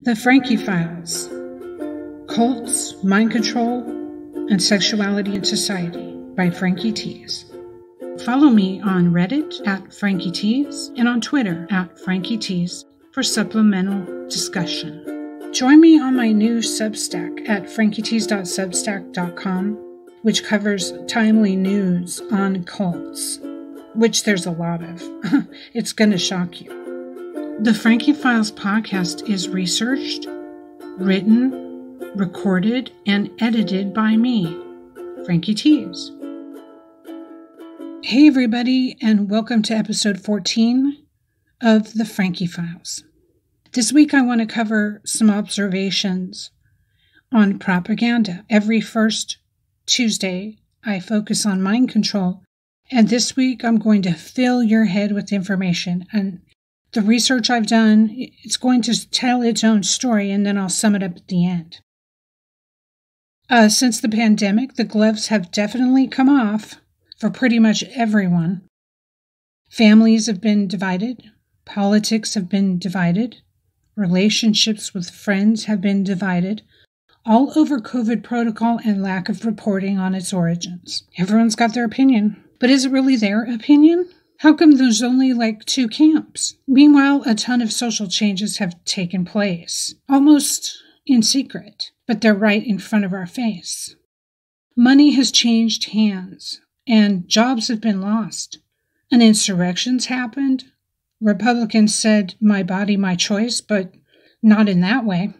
The Frankie Files, Cults, Mind Control, and Sexuality in Society by Frankie Tues. Follow me on Reddit at Frankie Tues and on Twitter at Frankie Tues for supplemental discussion. Join me on my new Substack at frankietues.substack.com, which covers timely news on cults, which there's a lot of. It's going to shock you. The Frankie Files podcast is researched, written, recorded, and edited by me, Frankie Tues. Hey everybody, and welcome to episode 14 of the Frankie Files. This week I want to cover some observations on propaganda. Every first Tuesday I focus on mind control, and this week I'm going to fill your head with information. And the research I've done, it's going to tell its own story, and then I'll sum it up at the end. Since the pandemic, the gloves have definitely come off for pretty much everyone. Families have been divided. Politics have been divided. Relationships with friends have been divided. All over COVID protocol and lack of reporting on its origins. Everyone's got their opinion. But is it really their opinion? How come there's only like two camps? Meanwhile, a ton of social changes have taken place, almost in secret, but they're right in front of our face. Money has changed hands, and jobs have been lost. An insurrection's happened. Republicans said, "My body, my choice," but not in that way.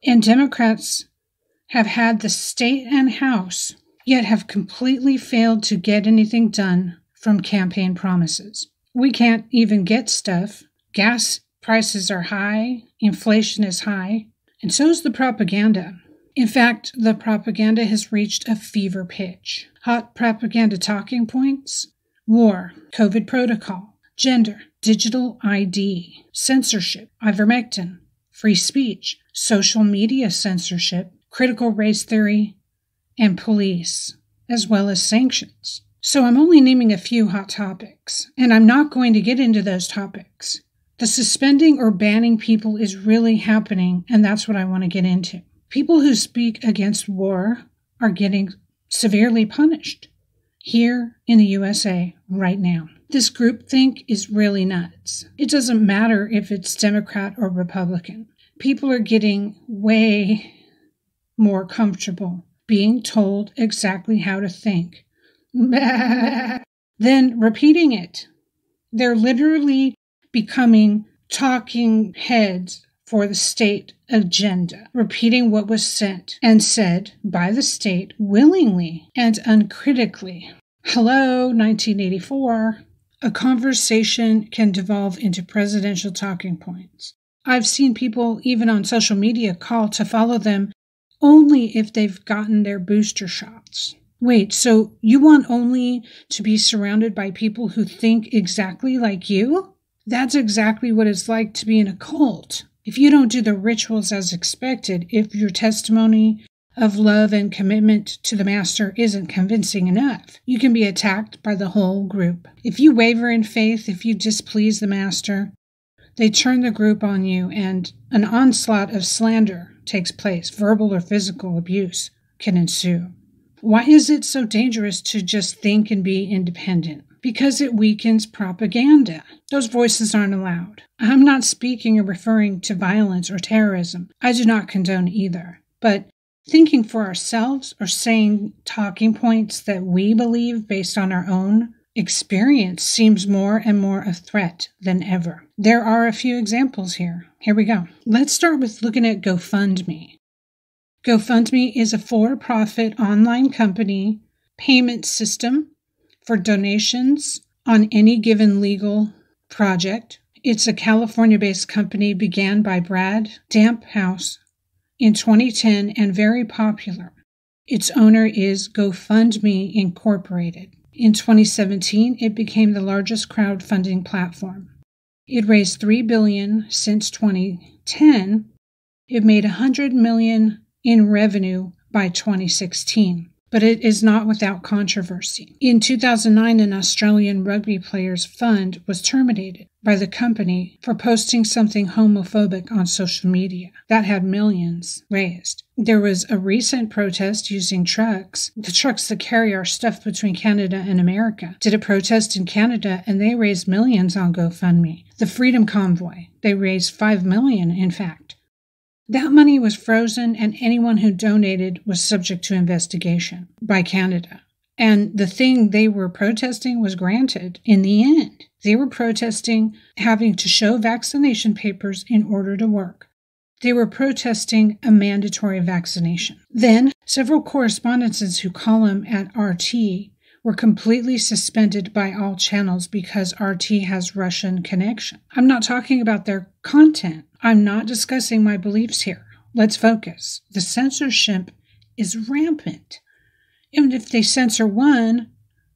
And Democrats have had the state and House, yet have completely failed to get anything done from campaign promises. We can't even get stuff. Gas prices are high, inflation is high, and so is the propaganda. In fact, the propaganda has reached a fever pitch. Hot propaganda talking points: war, COVID protocol, gender, digital ID, censorship, ivermectin, free speech, social media censorship, critical race theory, and police, as well as sanctions. So I'm only naming a few hot topics, and I'm not going to get into those topics. The suspending or banning people is really happening, and that's what I want to get into. People who speak against war are getting severely punished here in the USA right now. This groupthink is really nuts. It doesn't matter if it's Democrat or Republican. People are getting way more comfortable being told exactly how to think, then repeating it. They're literally becoming talking heads for the state agenda, repeating what was sent and said by the state willingly and uncritically. Hello, 1984. A conversation can devolve into presidential talking points. I've seen people, even on social media, call to follow them only if they've gotten their booster shots. Wait, so you want only to be surrounded by people who think exactly like you? That's exactly what it's like to be in a cult. If you don't do the rituals as expected, if your testimony of love and commitment to the master isn't convincing enough, you can be attacked by the whole group. If you waver in faith, if you displease the master, they turn the group on you, and an onslaught of slander takes place. Verbal or physical abuse can ensue. Why is it so dangerous to just think and be independent? Because it weakens propaganda. Those voices aren't allowed. I'm not speaking or referring to violence or terrorism. I do not condone either. But thinking for ourselves or saying talking points that we believe based on our own experience seems more and more a threat than ever. There are a few examples here. Here we go. Let's start with looking at GoFundMe. GoFundMe is a for-profit online company payment system for donations on any given legal project. It's a California-based company began by Brad Damphouse in 2010 and very popular. Its owner is GoFundMe Incorporated. In 2017, it became the largest crowdfunding platform. It raised $3 billion since 2010. It made $100 million in revenue by 2016. but it is not without controversy. In 2009, an Australian rugby players' fund was terminated by the company for posting something homophobic on social media. That had millions raised. There was a recent protest using trucks, the trucks that carry our stuff between Canada and America, did a protest in Canada, and they raised millions on GoFundMe. The Freedom Convoy, they raised $5 million, in fact. That money was frozen, and anyone who donated was subject to investigation by Canada. And the thing they were protesting was granted in the end. They were protesting having to show vaccination papers in order to work. They were protesting a mandatory vaccination. Then, several correspondents who column at RT were completely suspended by all channels because RT has Russian connection. I'm not talking about their content. I'm not discussing my beliefs here. Let's focus. The censorship is rampant. And if they censor one,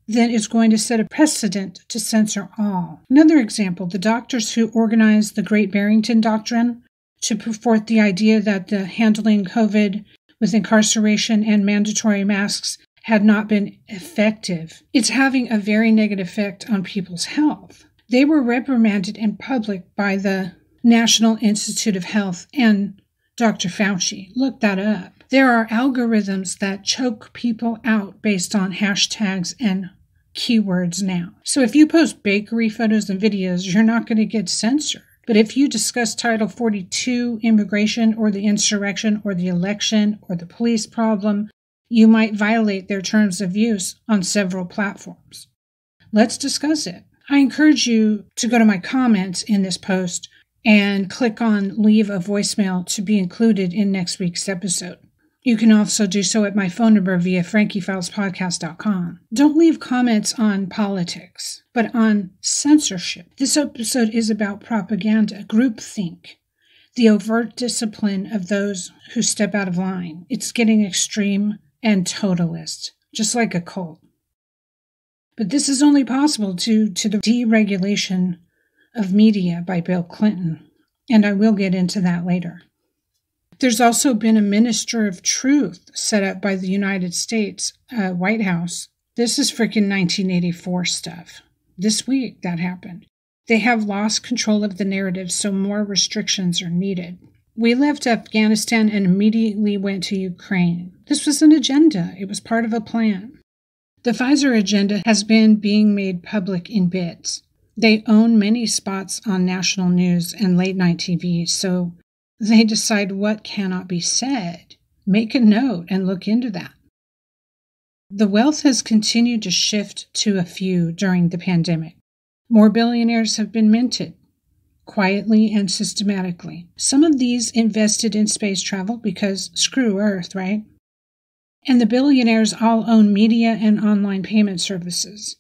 then it's going to set a precedent to censor all. Another example, the doctors who organized the Great Barrington Doctrine to put forth the idea that the handling COVID with incarceration and mandatory masks had not been effective. It's having a very negative effect on people's health. They were reprimanded in public by the National Institute of Health and Dr. Fauci. Look that up. There are algorithms that choke people out based on hashtags and keywords now. So if you post bakery photos and videos, you're not going to get censored. But if you discuss Title 42, immigration, or the insurrection, or the election, or the police problem, you might violate their terms of use on several platforms. Let's discuss it. I encourage you to go to my comments in this post and click on Leave a Voicemail to be included in next week's episode. You can also do so at my phone number via frankiefilespodcast.com. Don't leave comments on politics, but on censorship. This episode is about propaganda, groupthink, the overt discipline of those who step out of line. It's getting extreme and totalist, just like a cult. But this is only possible due to the deregulation of media by Bill Clinton, and I will get into that later. There's also been a Minister of Truth set up by the United States White House. This is freaking 1984 stuff. This week that happened. They have lost control of the narrative, so more restrictions are needed. We left Afghanistan and immediately went to Ukraine. This was an agenda. It was part of a plan. The Pfizer agenda has been being made public in bits. They own many spots on national news and late-night TV, so they decide what cannot be said. Make a note and look into that. The wealth has continued to shift to a few during the pandemic. More billionaires have been minted, quietly and systematically. Some of these invested in space travel because screw Earth, right? And the billionaires all own media and online payment services.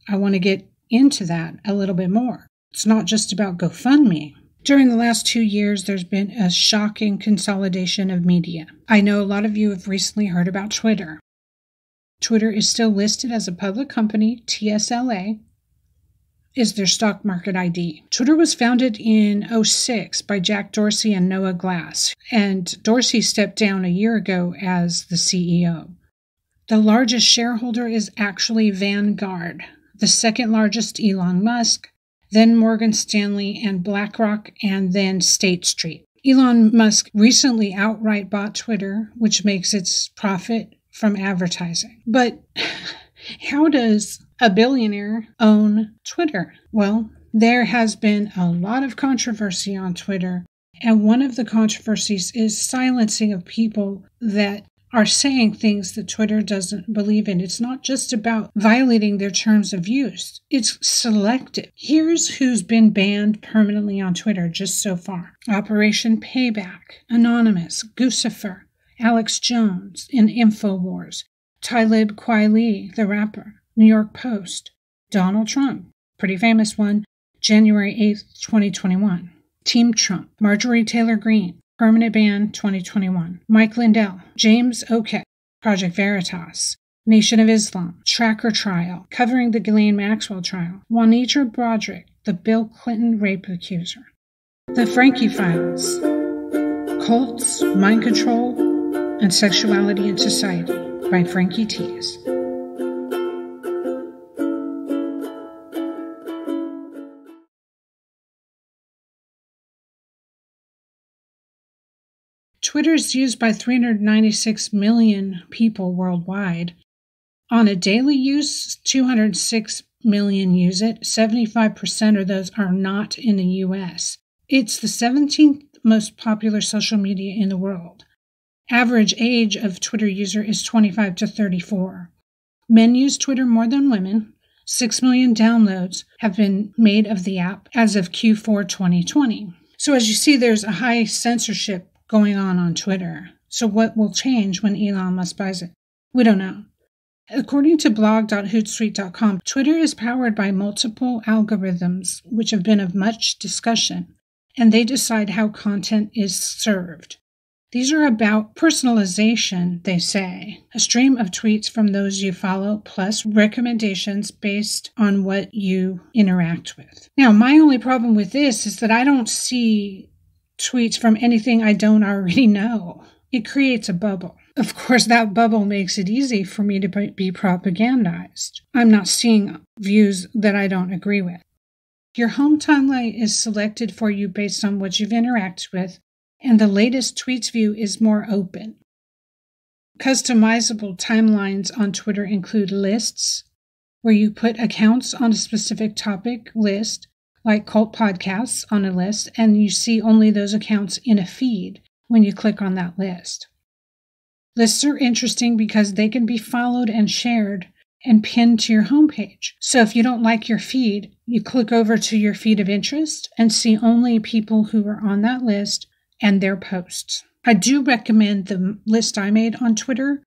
I want to get into that a little bit more. It's not just about GoFundMe. During the last 2 years, there's been a shocking consolidation of media. I know a lot of you have recently heard about Twitter. Twitter is still listed as a public company. TSLA is their stock market ID. Twitter was founded in 2006 by Jack Dorsey and Noah Glass, and Dorsey stepped down a year ago as the CEO. The largest shareholder is actually Vanguard, the second largest Elon Musk, then Morgan Stanley and BlackRock, and then State Street. Elon Musk recently outright bought Twitter, which makes its profit from advertising. But how does a billionaire own Twitter? Well, there has been a lot of controversy on Twitter, and one of the controversies is silencing of people that are saying things that Twitter doesn't believe in. It's not just about violating their terms of use. It's selective. Here's who's been banned permanently on Twitter just so far. Operation Payback, Anonymous, Guccifer, Alex Jones in InfoWars, Talib Kweli, the rapper, New York Post, Donald Trump, pretty famous one, January 8th, 2021, Team Trump, Marjorie Taylor Greene, permanent ban 2021, Mike Lindell, James O'Keefe, Project Veritas, Nation of Islam, Tracker Trial, covering the Ghislaine Maxwell trial, Juanita Broderick, the Bill Clinton rape accuser, the Frankie Files, cults, mind control, and sexuality in society by Frankie Tues. Twitter is used by 396 million people worldwide. On a daily use, 206 million use it. 75% of those are not in the U.S. It's the 17th most popular social media in the world. Average age of Twitter user is 25 to 34. Men use Twitter more than women. 6 million downloads have been made of the app as of Q4 2020. So as you see, there's a high censorship going on Twitter. So what will change when Elon Musk buys it? We don't know. According to blog.hootsuite.com, Twitter is powered by multiple algorithms, which have been of much discussion, and they decide how content is served. These are about personalization, they say. A stream of tweets from those you follow, plus recommendations based on what you interact with. Now, my only problem with this is that I don't see tweets from anything I don't already know. It creates a bubble. Of course, that bubble makes it easy for me to be propagandized. I'm not seeing views that I don't agree with. Your home timeline is selected for you based on what you've interacted with, and the latest tweets view is more open. Customizable timelines on Twitter include lists, where you put accounts on a specific topic list, like cult podcasts on a list, and you see only those accounts in a feed when you click on that list. Lists are interesting because they can be followed and shared and pinned to your homepage. So if you don't like your feed, you click over to your feed of interest and see only people who are on that list and their posts. I do recommend the list I made on Twitter.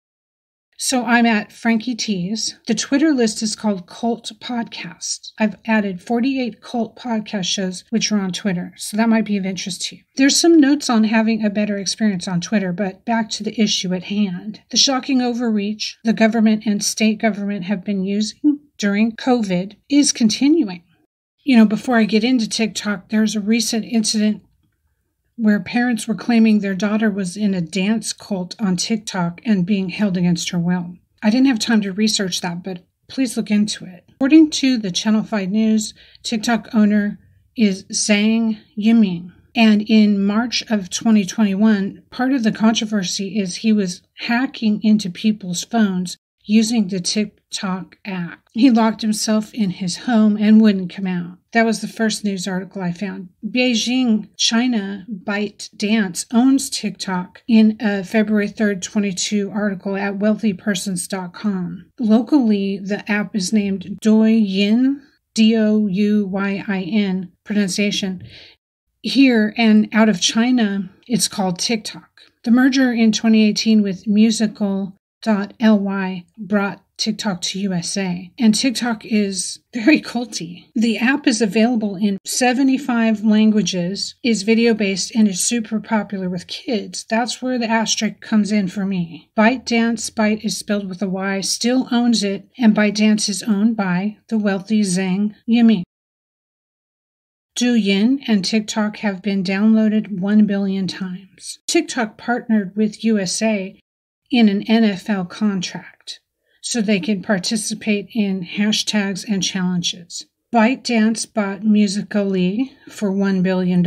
So I'm at Frankie Tues. The Twitter list is called Cult Podcasts. I've added 48 cult podcast shows which are on Twitter, so that might be of interest to you. There's some notes on having a better experience on Twitter, but back to the issue at hand. The shocking overreach the government and state government have been using during COVID is continuing. Before I get into TikTok, there's a recent incident where parents were claiming their daughter was in a dance cult on TikTok and being held against her will. I didn't have time to research that, but please look into it. According to the Channel 5 News, TikTok owner is Zhang Yiming. And in March of 2021, part of the controversy is he was hacking into people's phones using the TikTok app. He locked himself in his home and wouldn't come out. That was the first news article I found. Beijing, China, ByteDance owns TikTok in a February 3rd, 2022 article at wealthypersons.com. Locally, the app is named Douyin, Douyin pronunciation. Here and out of China, it's called TikTok. The merger in 2018 with Musical.ly brought TikTok to USA, and TikTok is very culty. The app is available in 75 languages, is video-based, and is super popular with kids. That's where the asterisk comes in for me. ByteDance, Byte is spelled with a Y, still owns it, and ByteDance is owned by the wealthy Zhang Yiming. Douyin and TikTok have been downloaded 1 billion times. TikTok partnered with USA in an NFL contract so they can participate in hashtags and challenges. ByteDance bought Musical.ly for $1 billion.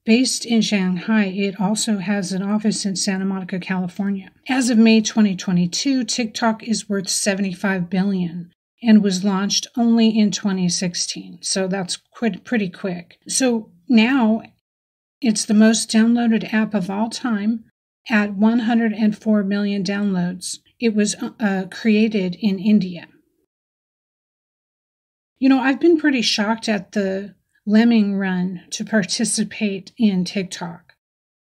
Based in Shanghai, it also has an office in Santa Monica, California. As of May 2022, TikTok is worth $75 billion and was launched only in 2016. So that's pretty quick. So now it's the most downloaded app of all time at 104 million downloads. It was created in India. I've been pretty shocked at the lemming run to participate in TikTok.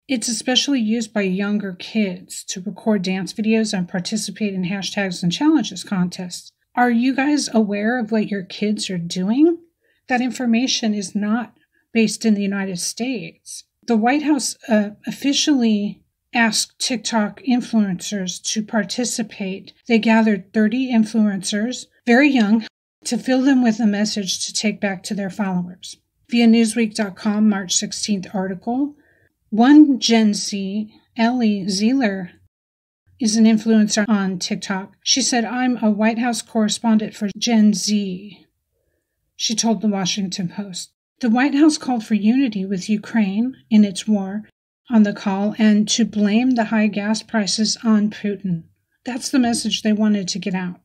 It's especially used by younger kids to record dance videos and participate in hashtags and challenges contests. Are you guys aware of what your kids are doing? That information is not based in the United States. The White House officially asked TikTok influencers to participate. They gathered 30 influencers, very young, to fill them with a message to take back to their followers. Via Newsweek.com, March 16th article, one Gen Z, Ellie Zeeler, is an influencer on TikTok. She said, "I'm a White House correspondent for Gen Z," she told the Washington Post. The White House called for unity with Ukraine in its war on the call and to blame the high gas prices on Putin. That's the message they wanted to get out.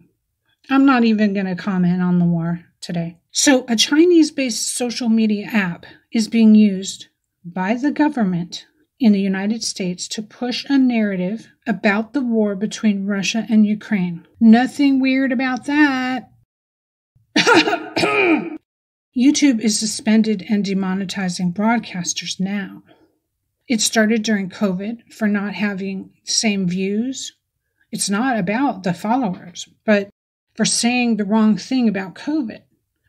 I'm not even going to comment on the war today. So a Chinese-based social media app is being used by the government in the United States to push a narrative about the war between Russia and Ukraine. Nothing weird about that. YouTube is suspended and demonetizing broadcasters now. It started during COVID for not having the same views. It's not about the followers, but for saying the wrong thing about COVID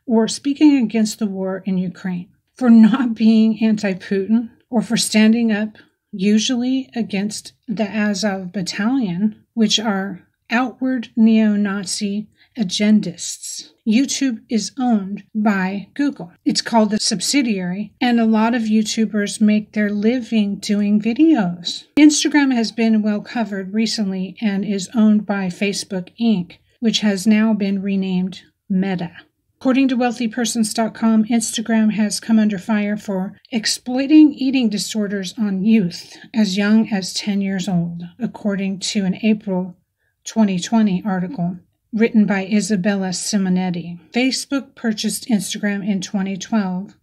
or speaking against the war in Ukraine, for not being anti-Putin, or for standing up usually against the Azov Battalion, which are outward neo-Nazi agendists. YouTube is owned by Google. It's called a subsidiary, and a lot of YouTubers make their living doing videos. Instagram has been well covered recently and is owned by Facebook Inc., which has now been renamed Meta. According to wealthypersons.com, Instagram has come under fire for exploiting eating disorders on youth as young as 10 years old, according to an April 2020 article written by Isabella Simonetti. Facebook purchased Instagram in 2012,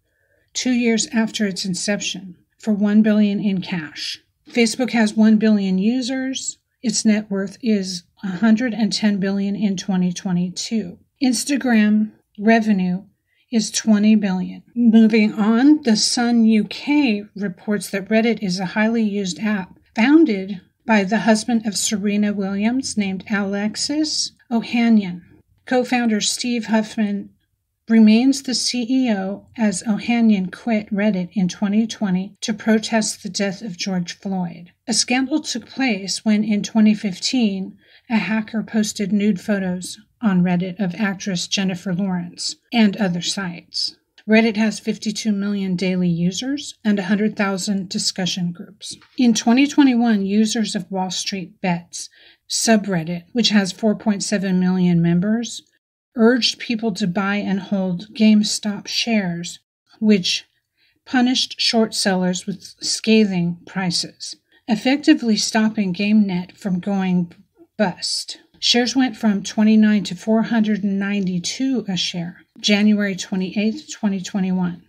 2 years after its inception, for $1 billion in cash. Facebook has 1 billion users. Its net worth is $110 billion in 2022. Instagram revenue is $20 billion. Moving on, The Sun UK reports that Reddit is a highly used app founded by the husband of Serena Williams named Alexis Ohanian. Co-founder Steve Huffman remains the CEO as Ohanian quit Reddit in 2020 to protest the death of George Floyd. A scandal took place when in 2015 a hacker posted nude photos on Reddit of actress Jennifer Lawrence and other sites. Reddit has 52 million daily users and 100,000 discussion groups. In 2021, users of Wall Street Bets subreddit, which has 4.7 million members, urged people to buy and hold GameStop shares, which punished short sellers with scathing prices, effectively stopping GameNet from going bust. Shares went from $29 to $492 a share, January 28, 2021,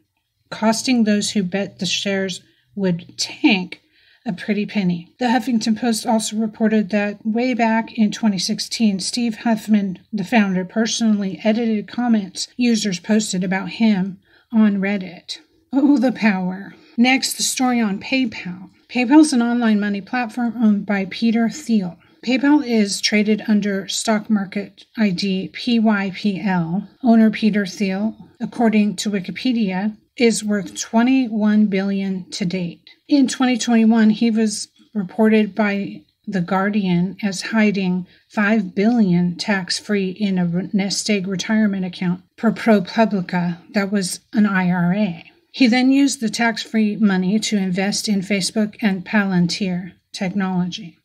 costing those who bet the shares would tank a pretty penny. The Huffington Post also reported that way back in 2016, Steve Huffman, the founder, personally edited comments users posted about him on Reddit. Oh, the power. Next, the story on PayPal. PayPal is an online money platform owned by Peter Thiel. PayPal is traded under stock market ID PYPL. Owner Peter Thiel, according to Wikipedia, is worth $21 billion to date. In 2021, he was reported by The Guardian as hiding $5 billion tax-free in a nest egg retirement account for ProPublica that was an IRA. He then used the tax-free money to invest in Facebook and Palantir technology.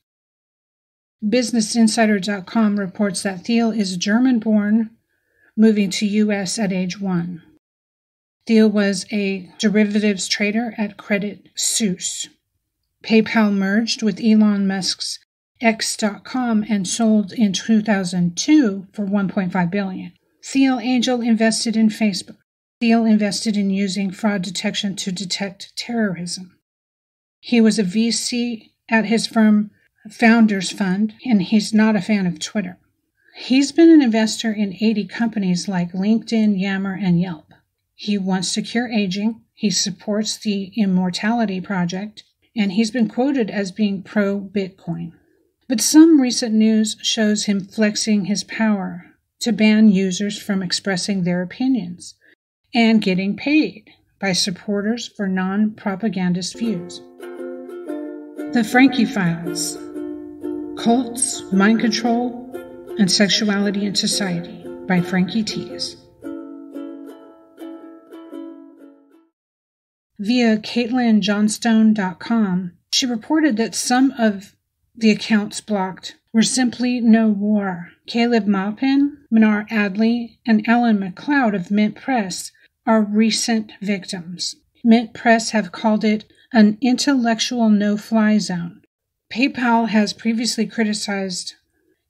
BusinessInsider.com reports that Thiel is German-born, moving to U.S. at age 1. Thiel was a derivatives trader at Credit Suisse. PayPal merged with Elon Musk's X.com and sold in 2002 for $1.5 billion. Thiel angel invested in Facebook. Thiel invested in using fraud detection to detect terrorism. He was a VC at his firm Founders Fund, and he's not a fan of Twitter. He's been an investor in 80 companies like LinkedIn, Yammer, and Yelp. He wants to cure aging, he supports the Immortality Project, and he's been quoted as being pro-Bitcoin. But some recent news shows him flexing his power to ban users from expressing their opinions and getting paid by supporters for non-propagandist views. The Frankie Files. Cults, Mind Control, and Sexuality in Society by Frankie Tues. Via CaitlinJohnstone.com, she reported that some of the accounts blocked were simply no war. Caleb Maupin, Minar Adley, and Ellen McLeod of Mint Press are recent victims. Mint Press have called it an intellectual no-fly zone. PayPal has previously criticized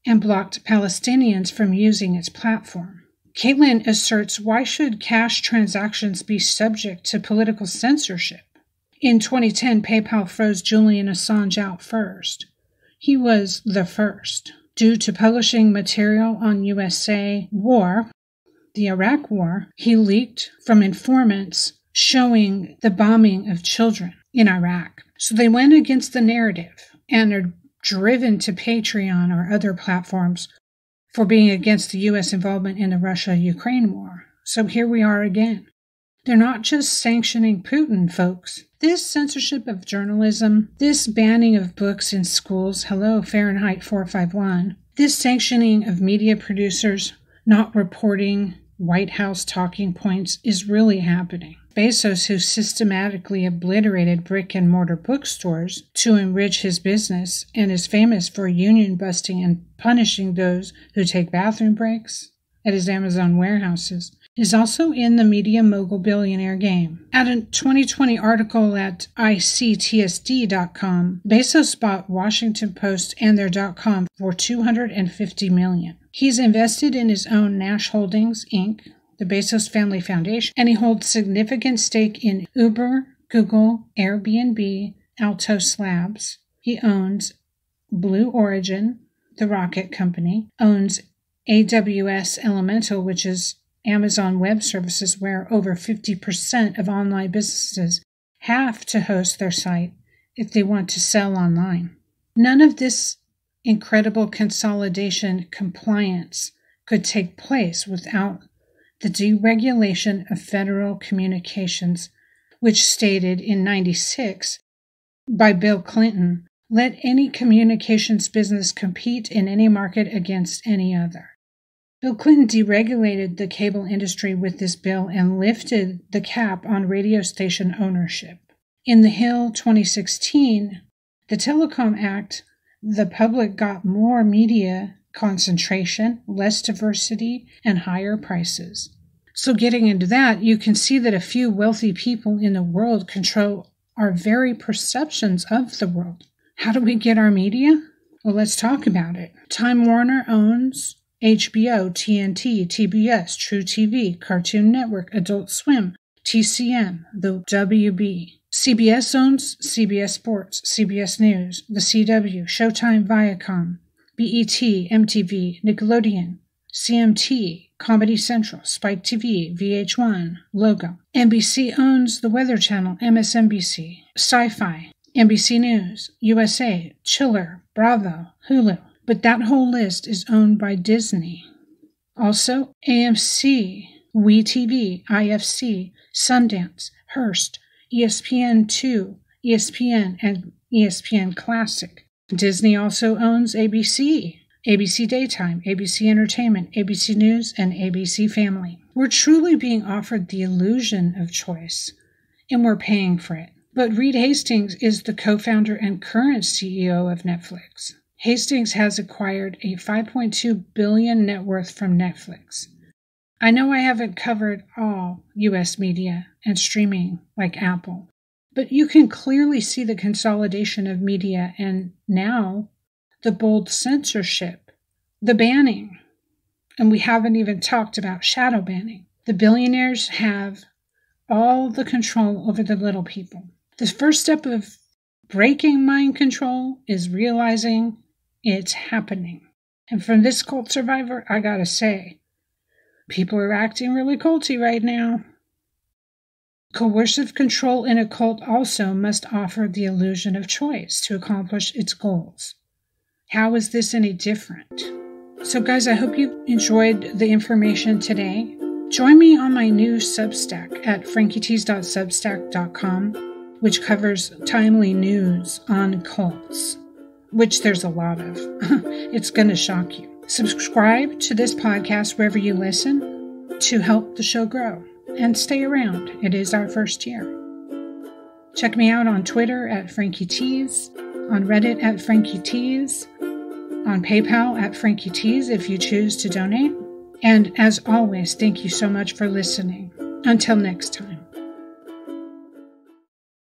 and blocked Palestinians from using its platform. Caitlin asserts, why should cash transactions be subject to political censorship? In 2010, PayPal froze Julian Assange out first. He was the first. Due to publishing material on USA war, the Iraq War, he leaked from informants showing the bombing of children in Iraq. So they went against the narrative and are driven to Patreon or other platforms for being against the U.S. involvement in the Russia-Ukraine war. So here we are again. They're not just sanctioning Putin, folks. This censorship of journalism, this banning of books in schools, hello, Fahrenheit 451, this sanctioning of media producers not reporting White House talking points is really happening. Bezos, who systematically obliterated brick-and-mortar bookstores to enrich his business and is famous for union busting and punishing those who take bathroom breaks at his Amazon warehouses, is also in the media mogul billionaire game. At a 2020 article at ictsd.com, Bezos bought Washington Post and their .com for $250 million. He's invested in his own Nash Holdings, Inc., the Bezos Family Foundation, and he holds significant stake in Uber, Google, Airbnb, Altos Labs. He owns Blue Origin, the rocket company, owns AWS Elemental, which is Amazon Web Services, where over 50% of online businesses have to host their site if they want to sell online. None of this incredible consolidation compliance could take place without the deregulation of federal communications, which stated in '96 by Bill Clinton, let any communications business compete in any market against any other. Bill Clinton deregulated the cable industry with this bill and lifted the cap on radio station ownership. In the Hill 2016, the Telecom Act, the public got more media concentration, less diversity, and higher prices. So getting into that, you can see that a few wealthy people in the world control our very perceptions of the world. How do we get our media? Well, let's talk about it. Time Warner owns HBO, TNT, TBS, True TV, Cartoon Network, Adult Swim, TCM, the WB. CBS owns CBS Sports, CBS News, the CW, Showtime, Viacom, BET, MTV, Nickelodeon, CMT, Comedy Central, Spike TV, VH1, Logo. NBC owns the Weather Channel, MSNBC, Sci-Fi, NBC News, USA, Chiller, Bravo, Hulu. But that whole list is owned by Disney. Also, AMC, WeTV, IFC, Sundance, Hearst, ESPN2, ESPN, and ESPN Classic. Disney also owns ABC, ABC Daytime, ABC Entertainment, ABC News, and ABC Family. We're truly being offered the illusion of choice, and we're paying for it. But Reed Hastings is the co-founder and current CEO of Netflix. Hastings has acquired a $5.2 billion net worth from Netflix. I know I haven't covered all U.S. media and streaming like Apple, but you can clearly see the consolidation of media and now the bold censorship, the banning, and we haven't even talked about shadow banning. The billionaires have all the control over the little people. The first step of breaking mind control is realizing it's happening. And from this cult survivor, I gotta say, people are acting really culty right now. Coercive control in a cult also must offer the illusion of choice to accomplish its goals. How is this any different? So guys, I hope you enjoyed the information today. Join me on my new Substack at frankietees.substack.com, which covers timely news on cults, which there's a lot of. It's going to shock you. Subscribe to this podcast wherever you listen to help the show grow. And stay around. It is our first year. Check me out on Twitter at frankietees, on Reddit at FrankieTees, on PayPal at FrankieTees if you choose to donate. And as always, thank you so much for listening. Until next time.